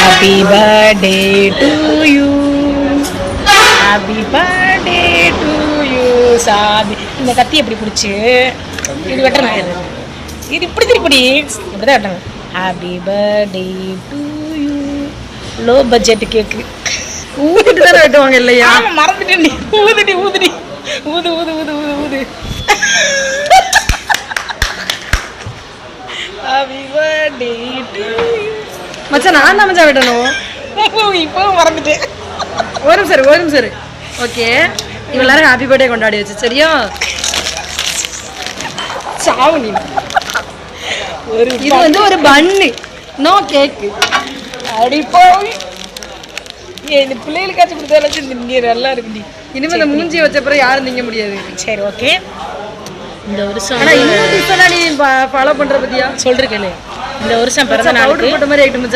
Happy birthday to you, happy birthday to you சாமி. இந்த கத்தி எப்படி பிடிச்சி இது வெட்டணும், இது இப்படி திருப்படி இப்படிதான் வெட்டணும். Happy birthday to you. Low budget cake ஊதிட்டு தானே வெட்டுவாங்க இல்லையா? மறந்துட்டேன். ஊதுடி ஊதுடி ஊது ஊது ஊது ஊது ஊது. Happy birthday to you. மச்சான் நான் தான் மச்சான் வெட்டணும். இப்பவும் மறந்துட்டேன். ஒரு நிமிஷம். ஓகே, இவங்க எல்லாரும் ஹாப்பி பர்த்டே கொண்டாடி வச்சு சரியா? சாவுனி இது வந்து ஒரு பன்னு, நோ கேக்கு. அடி போய் இந்த பிள்ளைகளுக்காச்சும் கொடுத்தாலும் நீர் நல்லா இருக்குடி. இனிமேல் இந்த மூஞ்சி வச்சப்பறம் யாரும் திங்க முடியாது. சரி ஓகே. இந்த வருஷம் ஆனால் இன்னும் நீ ஃபாலோ பண்ணுற பற்றியா சொல்றீங்களே, இந்த வருஷம் பிறந்த நாளுக்கு போட்ட மாதிரி ஆகிட்டு